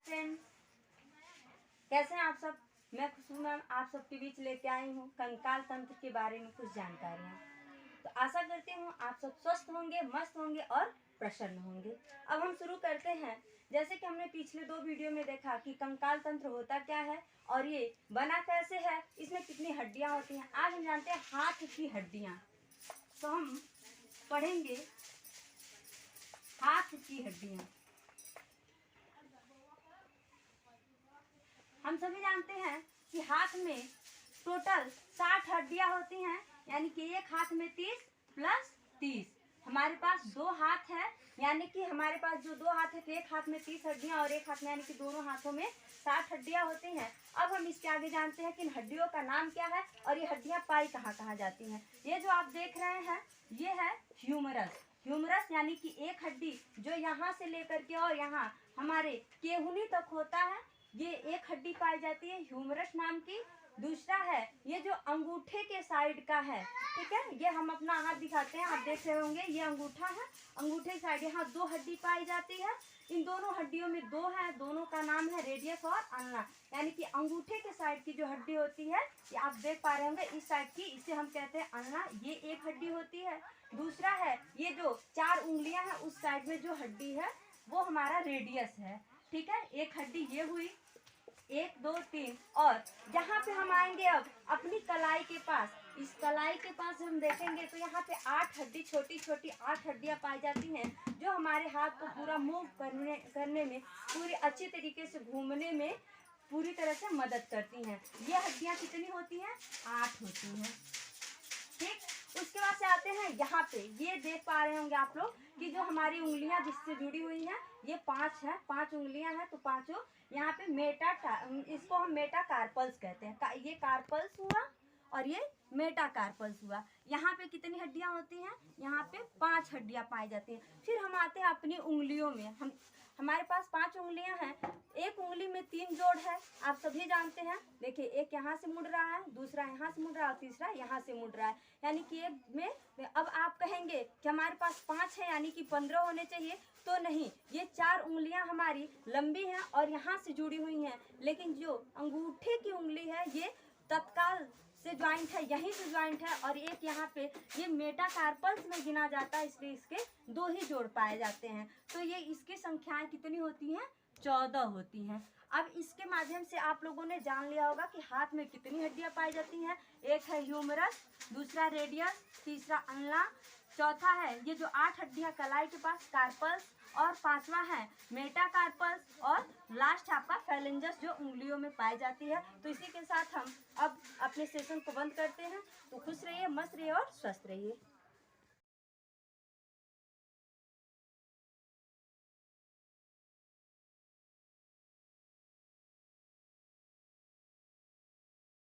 Friends, कैसे हैं आप सब। मैं खुशबू मैम आप सबके बीच लेके आई हूँ कंकाल तंत्र के बारे में कुछ जानकारियाँ। तो आशा करती हूँ आप सब स्वस्थ होंगे, मस्त होंगे और प्रसन्न होंगे। अब हम शुरू करते हैं। जैसे कि हमने पिछले 2 वीडियो में देखा कि कंकाल तंत्र होता क्या है और ये बना कैसे है, इसमें कितनी हड्डियाँ होती हैं। आज हम जानते हैं हाथ की हड्डियाँ। तो हम पढ़ेंगे हाथ की हड्डियाँ। हम सभी जानते हैं कि हाथ में टोटल 60 हड्डियां होती हैं, यानी कि एक हाथ में 30 प्लस 30। हमारे पास 2 हाथ है, यानी कि हमारे पास जो 2 हाथ है, एक हाथ में 30 हड्डियां और एक हाथ में यानी कि दोनों हाथों में 60 हड्डियां होती हैं। अब हम इसके आगे जानते हैं कि इन हड्डियों का नाम क्या है और ये हड्डियां पाई कहाँ कहाँ जाती हैं। ये जो आप देख रहे हैं ये है ह्यूमरस। ह्यूमरस यानी कि एक हड्डी जो यहाँ से लेकर के और यहाँ हमारे केहूनी तक होता है, ये एक हड्डी पाई जाती है ह्यूमरस नाम की। दूसरा है ये जो अंगूठे के साइड का है, ठीक है, ये हम अपना हाथ दिखाते हैं, आप देख रहे होंगे ये अंगूठा है, अंगूठे साइड यहाँ 2 हड्डी पाई जाती है। इन दोनों हड्डियों में 2 है, दोनों का नाम है रेडियस और अल्ना। यानी कि अंगूठे के साइड की जो हड्डी होती है, ये आप देख पा रहे होंगे इस साइड की, इसे हम कहते हैं अल्ना, ये एक हड्डी होती है। दूसरा है ये जो 4 उंगलियां हैं उस साइड में जो हड्डी है वो हमारा रेडियस है, ठीक है। एक हड्डी ये हुई, 1 2 3। और जहाँ पे हम आएंगे अब अपनी कलाई के पास, इस कलाई के पास हम देखेंगे तो यहाँ पे 8 हड्डी, छोटी छोटी 8 हड्डियाँ पाई जाती हैं, जो हमारे हाथ को पूरा मूव करने में, पूरी अच्छी तरीके से घूमने में पूरी तरह से मदद करती हैं। ये हड्डियाँ कितनी होती हैं? 8 होती हैं, ठीक। उसके बाद से आते हैं यहाँ पे, ये देख पा रहे होंगे आप लोग कि जो हमारी उंगलियां जिससे जुड़ी हुई हैं ये 5 है, 5 उंगलियां हैं, तो पांचों यहाँ पे इसको हम मेटाकार्पल्स कहते हैं। ये कार्पल्स हुआ और ये मेटाकार्पल्स हुआ। यहाँ पे कितनी हड्डियाँ होती हैं? यहाँ पे 5 हड्डियाँ पाई जाती हैं। फिर हम आते हैं अपनी उंगलियों में। हमारे पास 5 उंगलियां हैं, एक उंगली में 3 जोड़ है, आप सभी जानते हैं। देखिए एक यहाँ से मुड़ रहा है, दूसरा यहाँ से मुड़ रहा है और तीसरा यहाँ से मुड़ रहा है, यानी कि एक में। अब आप कहेंगे कि हमारे पास 5 है यानी कि 15 होने चाहिए, तो नहीं, ये 4 उंगलियां हमारी लंबी हैं और यहाँ से जुड़ी हुई हैं, लेकिन जो अंगूठे की उंगली है ये तत्काल से ज्वाइंट है, यहीं से ज्वाइंट है, और एक यहाँ पे ये मेटाकार्पल्स में गिना जाता है, इसलिए इसके 2 ही जोड़ पाए जाते हैं। तो ये इसकी संख्याएं कितनी होती हैं? 14 होती हैं। अब इसके माध्यम से आप लोगों ने जान लिया होगा कि हाथ में कितनी हड्डियां पाई जाती हैं। एक है ह्यूमरस, दूसरा रेडियस, तीसरा अल्ना, चौथा है ये जो 8 हड्डियां कलाई के पास कार्पल्स, और 5वां है मेटाकार्पल्स, और लास्ट आपका फेलेंजस जो उंगलियों में पाई जाती है। तो इसी के साथ हम अब अपने सेशन को बंद करते हैं। तो खुश रहिए, मस्त रहिए और स्वस्थ रहिए।